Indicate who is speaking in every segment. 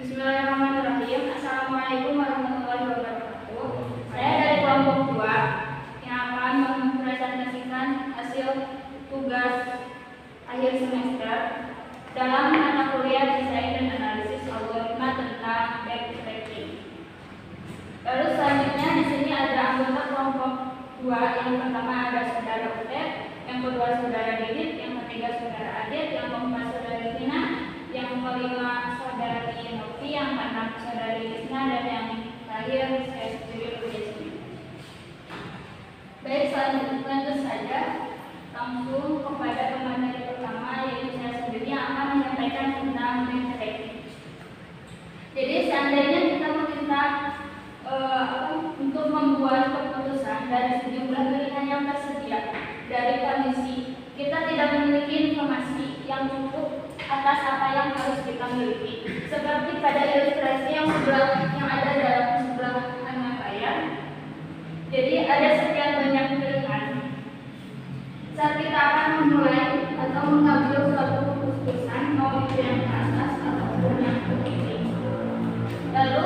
Speaker 1: Bismillahirrahmanirrahim. Assalamualaikum warahmatullahi wabarakatuh. Saya dari kelompok 2 yang akan mempresentasikan hasil tugas akhir semester dalam mata kuliah desain dan analisis algoritma tentang backtracking. Lalu selanjutnya di sini ada anggota kelompok 2. Yang pertama ada saudara Utet, yang kedua saudara Didit, yang ketiga saudara Adit, yang keempat saudara Tina, yang kelima saudara Novi, yang keenam saudari Lisna, dan yang terakhir saya sendiri Ludes. Baik, lanjut saja langsung kepada pemateri pertama, yaitu saya sendiri yang akan menyampaikan tentang backtracking. Jadi seandainya kita meminta untuk membuat keputusan dari sejumlah pilihan yang tersedia dari kondisi kita tidak memiliki informasi yang cukup atas apa yang harus kita miliki. Seperti pada ilustrasi yang ada dalam sebelah kanan layar. Jadi ada sekian banyak pilihan. Saat kita akan memulai atau mengambil suatu keputusan, mau itu yang ke atas ataupun yang ke kiri. Lalu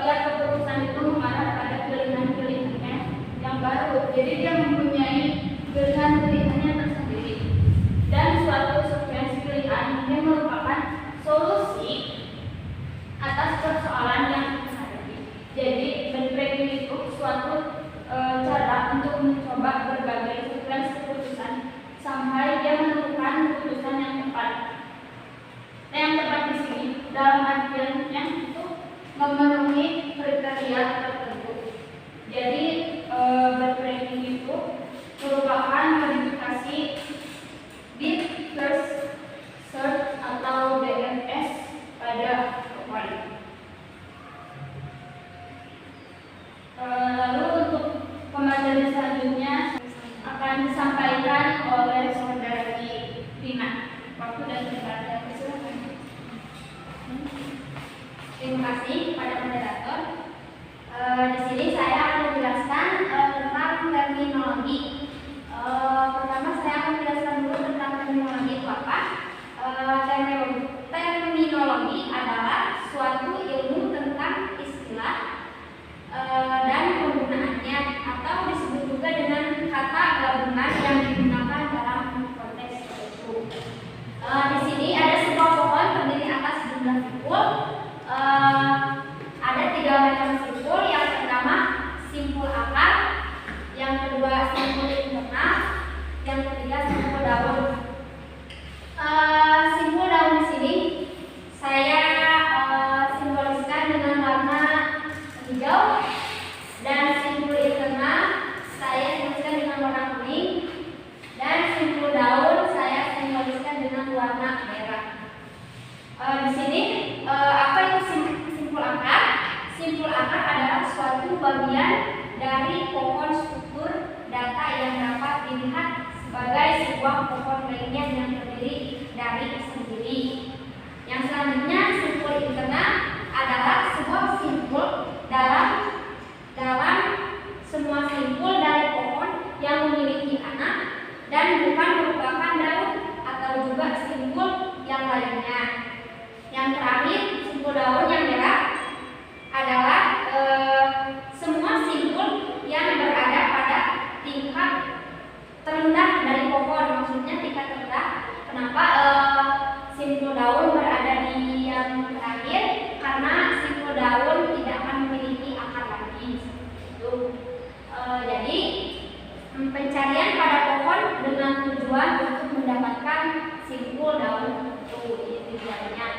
Speaker 1: tiap keputusan itu mengarah pada pilihan-pilihannya yang baru. Jadi dia mempunyai pilihan-pilihannya tersendiri. Dan suatu sekuensi pilihan ini merupakan solusi atas persoalan yang kita hadapi. Jadi backtracking itu suatu cara untuk mencoba berbagai sekuensi keputusan sampai dia menemukan keputusan yang tepat. Nah, yang tepat di sini dalam artiannya itu memenuhi kriteria tertentu. Jadi backtracking itu merupakan modifikasi deep first search atau DFS pada Pohon. Lalu untuk pemateri selanjutnya akan disampaikan oleh saudari Tina. Waktu dan tempatnya, silakan.
Speaker 2: Terima kasih kepada moderator. Di sini saya akan menjelaskan tentang terminologi. Pertama saya akan menjelaskan dulu tentang terminologi itu apa. Terminologi adalah suatu ilmu tentang istilah dan penggunaannya, atau disebut juga dengan kata gabungan yang digunakan dalam konteks tertentu. Di sini ada sebuah pohon terdiri atas sejumlah simpul. Ada 3 macam simpul. Yang pertama simpul akar, yang kedua simpul internal, yang ketiga simpul daun. Simpul daun di sini saya simboliskan dengan warna hijau, dan simpul internal saya simboliskan dengan warna kuning, dan simpul daun saya simboliskan dengan warna merah. Di sini apa itu simpul akar? Simpul akar adalah suatu bagian dari pohon struktur data yang dapat dilihat sebagai sebuah pohon lainnya yang terdiri dari sendiri. Yang selanjutnya simpul internal adalah sebuah simpul dalam semua simpul dari pohon yang memiliki anak dan bukan merupakan daun atau juga simpul yang lainnya. Yang terakhir simpul daun yang merah adalah semua simpul yang berada pada tingkat terendah dari pohon. Maksudnya tingkat terendah. Kenapa simpul daun berada di yang terakhir? Karena simpul daun tidak akan memiliki akar lagi. Jadi pencarian pada pohon dengan tujuan untuk mendapatkan simpul daun itu tujuannya.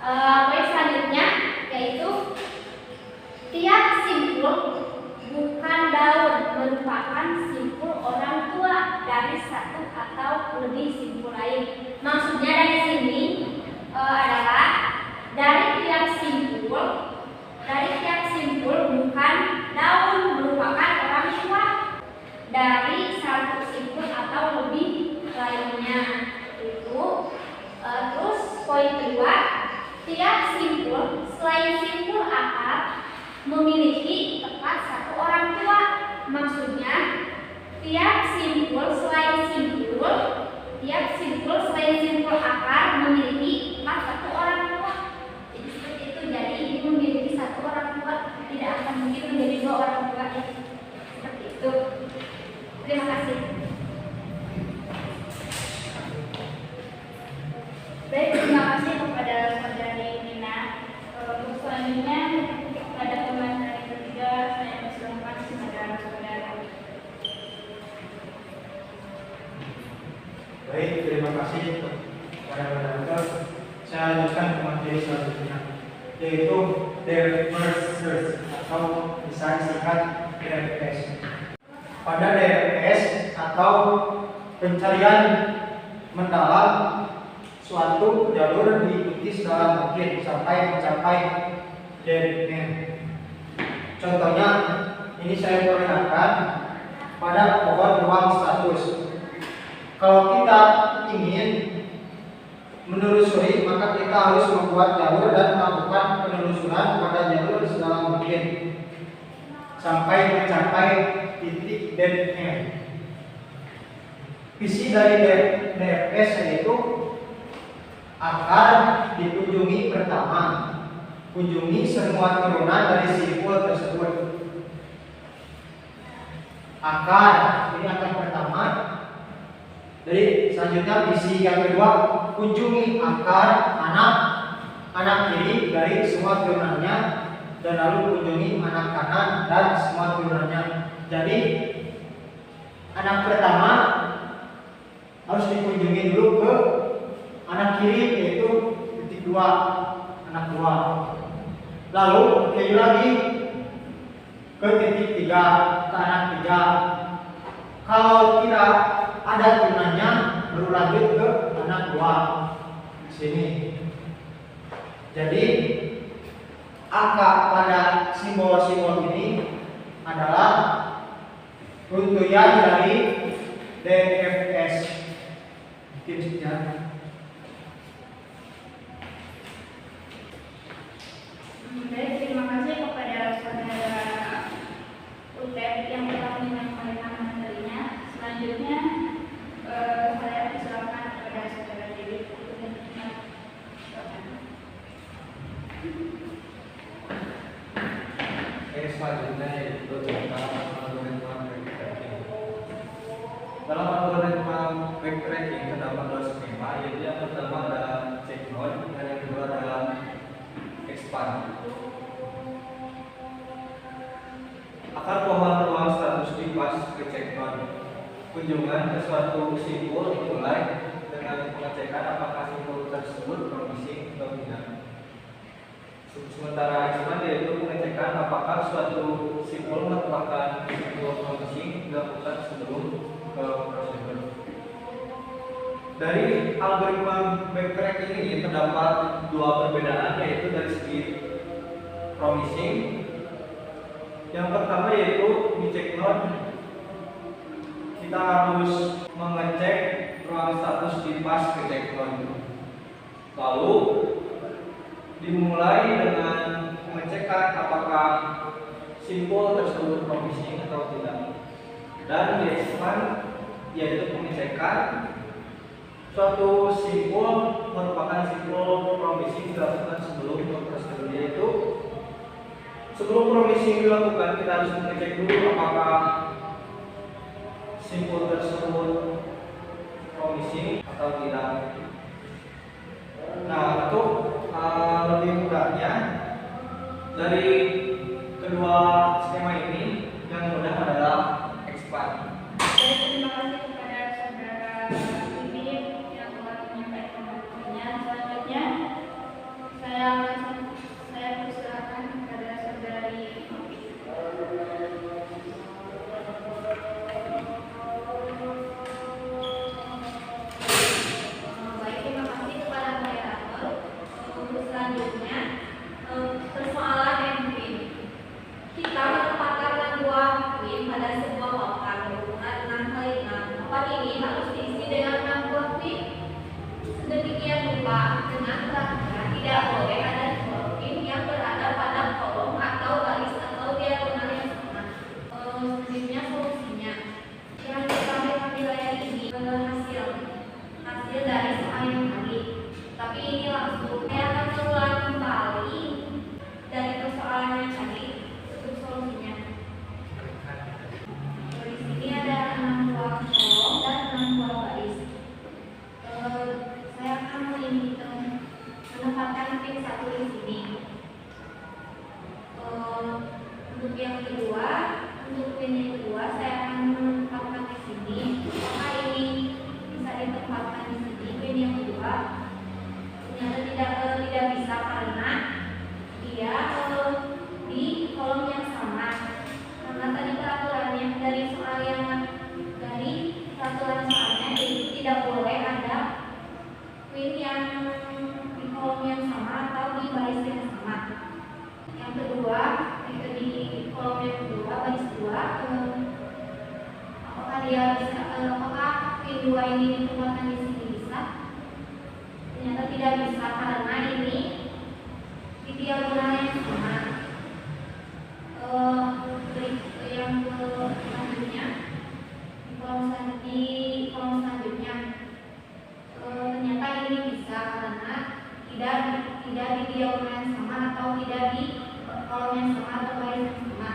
Speaker 2: Poin selanjutnya yaitu tiap simpul bukan daun merupakan simpul orang tua dari satu atau lebih simpul lain. Maksudnya dari sini adalah dari tiap simpul bukan daun merupakan orang tua dari satu simpul atau lebih lainnya. Terus poin kedua, tiap simpul selain simpul akar memiliki tepat satu orang tua. Maksudnya tiap simpul selain simpul akar memiliki
Speaker 3: Baik, terima kasih kepada moderator. Saya lanjutkan ke materi selanjutnya, yaitu DFS atau bisa disingkat DFS. Pada DFS atau pencarian mendalam, suatu jalur diikuti segala mungkin sampai mencapai dead end. Contohnya, ini saya perlihatkan pada pohon ruang status. Kalau kita ingin menelusuri, maka kita harus membuat jalur dan melakukan penelusuran pada jalur segala mungkin sampai mencapai titik dead end. Visi dari DFS yaitu akan dikunjungi pertama, kunjungi semua turunan dari simpul tersebut. Akar ini akan pertama. Jadi selanjutnya visi yang kedua, kunjungi akar anak kiri dari semua turunannya, dan lalu kunjungi anak kanan dan semua turunannya. Jadi anak pertama harus dikunjungi dulu ke anak kiri, yaitu titik 2, anak 2. Lalu keju lagi ke titik 3, ke anak 3. Kalau tidak ada turunannya, baru lanjut ke anak 2 sini. Jadi angka pada simbol-simbol ini adalah runtuyan dari DFS. Mungkin sekian.
Speaker 1: Baik, terima kasih kepada saudara UTEP yang telah menyampaikan materinya. Selanjutnya saya persilakan kepada saudara Dewi untuk menyampaikan.
Speaker 4: Selanjutnya yaitu tentang algoritma backtracking. Dalam algoritma backtracking terdapat 2 skema, yaitu yang pertama adalah check node dan yang kedua adalah expand. Akar pohon ruang status di pas ke check node. Kunjungan ke suatu simpul dimulai dengan pengecekan apakah simpul tersebut promising atau tidak. Sementara expand yaitu pengecekan apakah suatu simpul merupakan simpul promising dilakukan sebelum ke prosedur. Dari algoritma backtracking ini terdapat 2 perbedaan, yaitu dari segi promising. Yang pertama yaitu di check node kita harus mengecek ruang status di pas ke check node. Lalu dimulai dengan pengecekan apakah simpul tersebut promising atau tidak. Dan di expand yaitu pengecekan suatu simpul merupakan simpul promising dilakukan sebelum prosedur, yaitu sebelum promising dilakukan kita harus mengecek dulu apakah simpul tersebut promising atau tidak. Nah, untuk lebih mudahnya dari kedua skema ini yang mudah adalah expand.
Speaker 1: Baik, terima kasih kepada saudara Dewi yang telah menyampaikan materinya. Selanjutnya saya persilakan kepada saudari
Speaker 2: Baik, terima kasih kepada moderator. Untuk selanjutnya, persoalan endpoint. Kita menempatkan 2 pin pada sebuah papan berukuran 6x6. Papan ini harus diisi dengan 6 buah pin. Sedemikian rupa dengan perhatian tidak boleh ada 2 pin yang berada pada kolom atau baris atau diagonal yang sama. Selanjutnya solusinya. Yang disampaikan di layar ini hasil dari soal yang tadi. Tapi ini langsung saya akan mengulang kembali dari persoalan yang tadi untuk solusinya. Di sini ada 6 buah kolom dan 6 buah baris. Saya akan menempatkan pin 1 di sini. Untuk yang kedua, untuk pin yang kedua saya akan menempatkan di sini. Maka ini bisa ditempatkan karena dia di kolom yang sama. Karena tadi peraturannya dari peraturan soalnya jadi tidak boleh ada pin yang di kolom yang sama atau di baris yang sama. Yang kedua, di kolom yang kedua baris 2, apakah pin 2 ini ditempatkan di sini bisa? Ternyata tidak bisa karena ini di diagonal yang sama. Yang selanjutnya di kolom selanjutnya ternyata ini bisa karena tidak di diagonal yang sama atau tidak di kolom yang sama atau baris yang sama.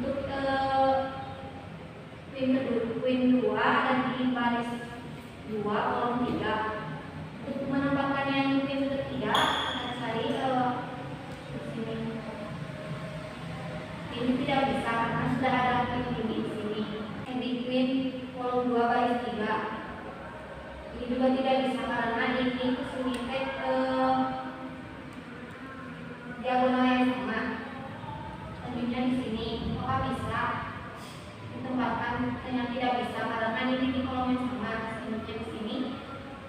Speaker 2: Untuk pin 2 ada di baris 2 kolom 3. Untuk menambahkan yang pin ketiga akan cari di sini. Ini tidak bisa karena sudah ada pin ini di sini. Di pin kolom 2 baris 3. Ini juga tidak bisa karena ini kesini diagonal yang sama. Selanjutnya di sini, apakah bisa ditempatkan? Ternyata tidak bisa karena ini di kolom yang sama. Selanjutnya di sini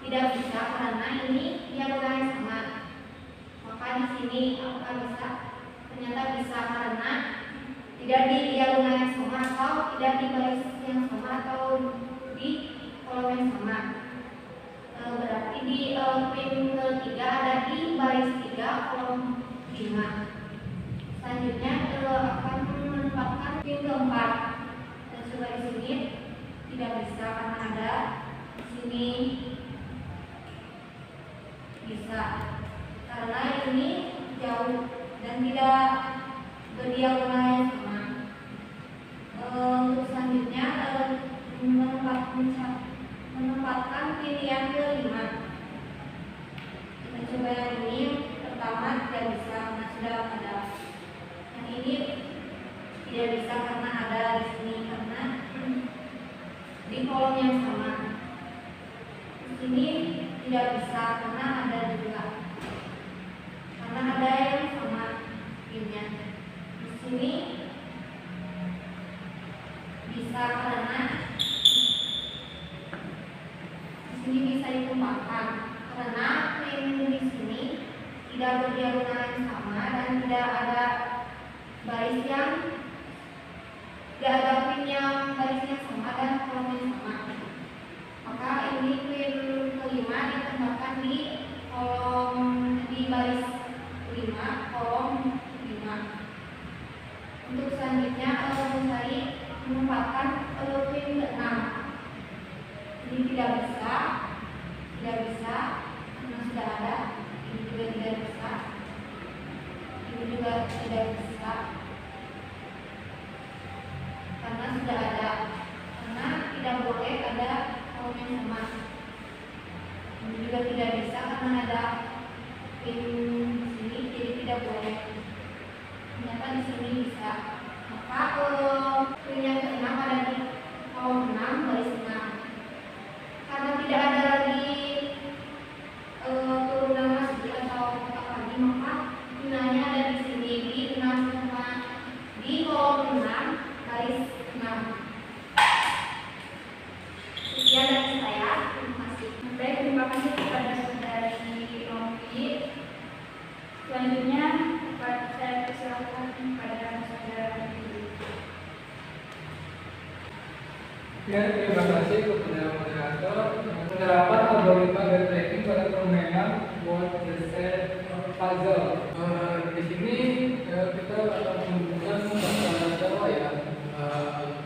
Speaker 2: tidak bisa karena ini diagonal yang sama. Maka di sini apakah bisa? Ternyata bisa karena tidak di diagonal yang sama atau tidak di baris yang sama atau di kolom yang sama. Berarti di pin ketiga ada di baris 3 kolom 5. Selanjutnya akan menempatkan pin keempat. Dan coba di sini tidak bisa karena ada di sini bisa karena ini jauh dan tidak berdiagonal yang sama. Untuk selanjutnya menempatkan pilihan kelima. Kita coba yang ini. Pertama tidak bisa karena sudah ada. Yang ini tidak bisa karena ada di sini karena di kolom yang sama. Di sini tidak bisa karena ada juga. Karena ada yang sama pinnya. Di sini bisa karena di sini bisa ditumpahkan karena pin di sini tidak berdiagonal yang sama dan tidak ada baris yang tidak ada pin yang barisnya sama dan kolom yang sama. Maka ini pin kelima ditambahkan di kolom di baris 5 kolom 5. Untuk selanjutnya mencari menempatkan pin ke-6. Ini tidak bisa karena sudah ada. Ini juga tidak bisa. Ini juga tidak bisa karena sudah ada. Karena tidak boleh ada kolom yang sama. Ini juga tidak bisa karena ada pin sini jadi tidak boleh. Ternyata di sini bisa. Maka pin yang ke-6 ada di kolom 6 baris 6. Karena tidak ada lagi turunan lagi atau kotak lagi, maka gunanya ada di sini di 6 sama di kolom 6 baris 6. Sekian dari saya. Terima kasih.
Speaker 1: Baik, terima kasih kepada saudari Novi. Selanjutnya saya persilakan kepada saudara Novi.
Speaker 5: Ya, terima kasih kepada moderator. Penerapan algoritma dan tracking pada permainan word set puzzle. Di sini kita akan menggunakan bahasa Jawa ya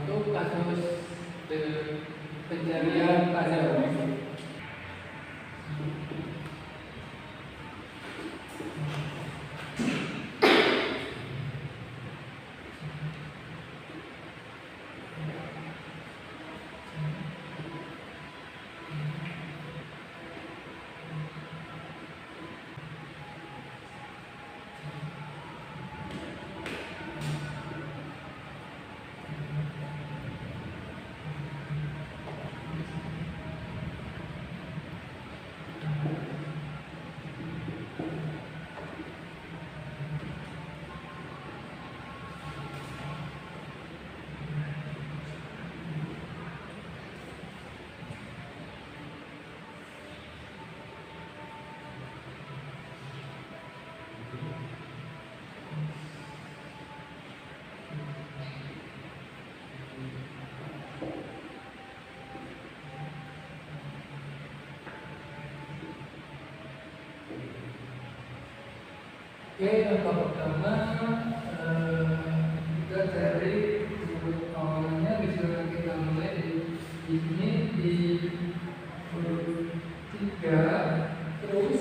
Speaker 5: untuk kasus pencarian puzzle. Oke, langkah pertama kita cari huruf awalnya, bisa kita mulai di sini di huruf 3, terus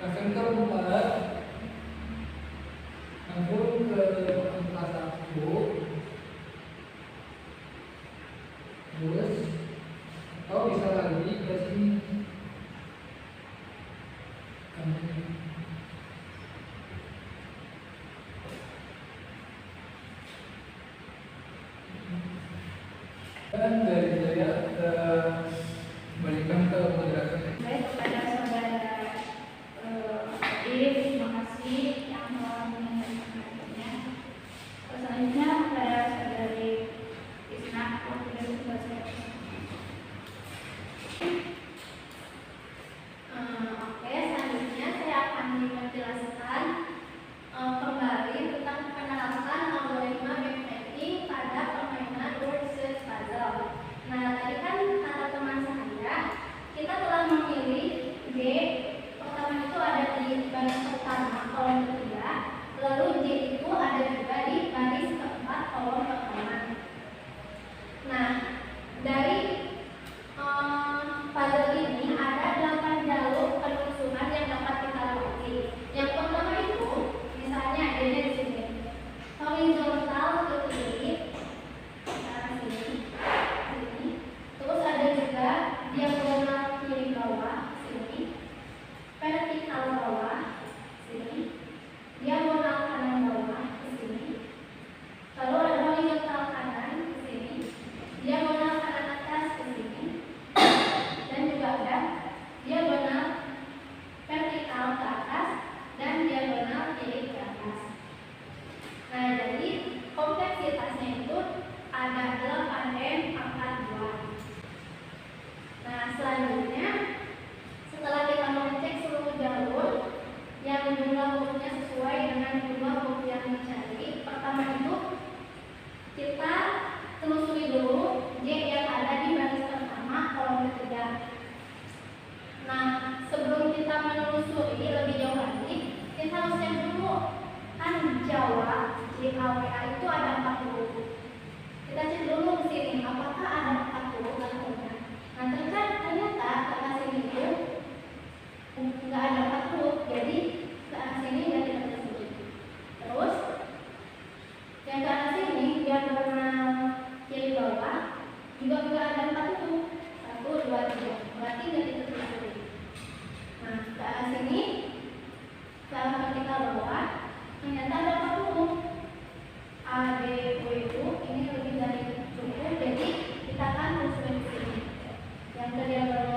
Speaker 5: langsung ke 4, langsung ke angka 1, terus atau bisa lagi ke sini. Dan dari saya kembalikan ke moderator.
Speaker 1: Baik, kepada saudara Adif, terima kasih yang telah menyampaikannya. Selanjutnya kepada saudari Isna, waktu dari bahasa.
Speaker 2: Oke, selanjutnya saya akan menjelaskan kembali tentang penerapan algoritma backtracking pada permainan word search puzzle. Nah, tadi kan kata teman saya, kita telah memilih J. Pertama itu ada di baris pertama kolom ketiga, lalu J itu ada juga di baris keempat kolom pertama. Nah, dari puzzle ini ada 8 jalur penelusuran yang dapat kita lewati. Yang pertama itu, misalnya adanya di sini, horizontal ke kiri, ke arah sini, sini. Terus ada juga diagonal kiri bawah, sini, vertikal bawah, sini, diagonal kanan bawah, ke sini. Lalu ada horizontal kanan, ke sini, diagonal kanan atas, ke sini. Dan juga ada diagonal vertikal ke atas dan diagonal kiri ke atas. Nah, jadi kompleksitasnya itu ada 8M42. Nah, selanjutnya setelah kita mengecek seluruh jalur yang jumlah hurufnya sesuai dengan jumlah huruf yang dicari, pertama itu kita telusuri dulu J yang ada di baris pertama kolom ketiga. Nah, sebelum kita menelusuri lebih jauh lagi, kita harus cek dulu kan Jawa JAWA itu ada 4 huruf. Kita cek dulu di sini apakah ada 4 huruf atau tidak. Nah, ternyata ke arah sini itu nggak ada 4 huruf, jadi ke arah sini nggak kita telusuri. Terus yang ke arah sini diagonal kiri bawah juga nggak ada 4 huruf, 1, 2, 3, berarti nggak kita telusuri. Nah, ke arah sini, ke arah vertikal bawah, ternyata ada 4 huruf. A, B, O itu ini lebih dari cukup, jadi kita akan telusuri di sini. Yang ke diagonal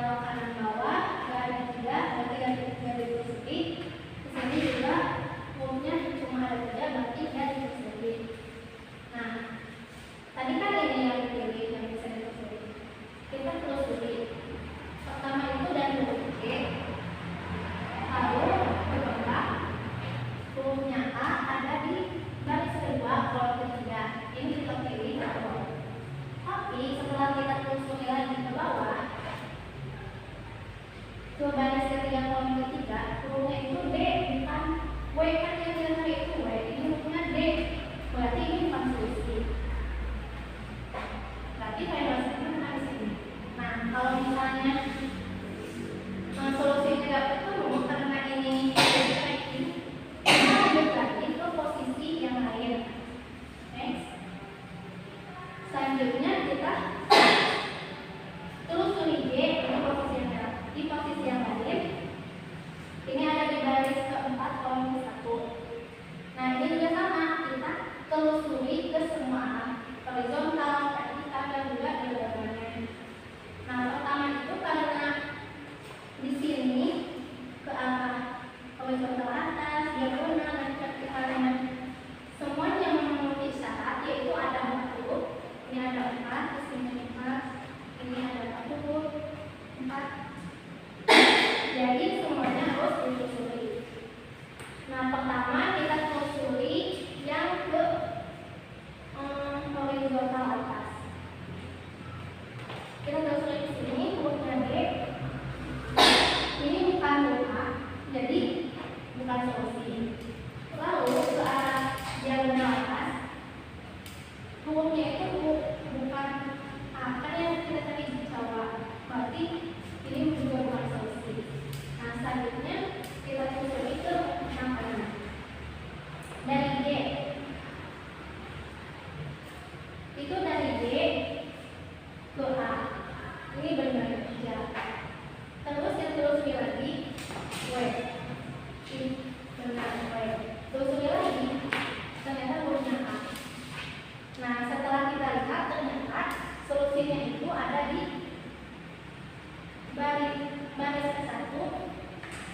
Speaker 2: selanjutnya kita telusuri ke yang kelima. Dari D. Itu dari D ke A. Ini benar jarak. Terus kita telusuri lagi W. Ini benar W. Telusuri lagi. Ternyata hurufnya A. Nah, setelah kita lihat ternyata solusinya itu ada di baris ke-1,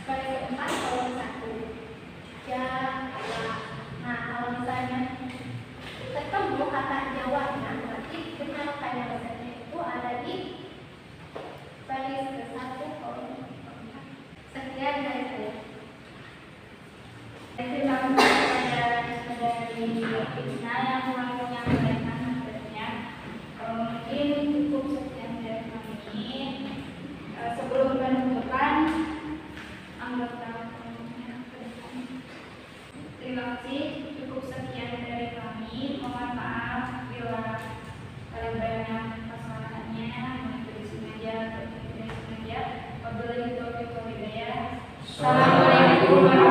Speaker 2: baris ke-4, kolom 1. Jawa. Nah, kalau misalnya ketemu kata Jawanya, berarti benar kayak bahasanya itu ada di baris ke-1, kolom 4. Sekian dari saya.
Speaker 1: Terima kasih kepada Isna yang telah menyampaikan materinya. Mungkin cukup sekian dari kami. Sebelum menentukan anggota terima kasih, cukup sekian dari kami. Mohon maaf bila kalian banyak kesalahannya, mungkin sengaja atau tidak sengaja. Wabillahi taufiq wal hidayah. Assalamualaikum warahmatullahi wabarakatuh.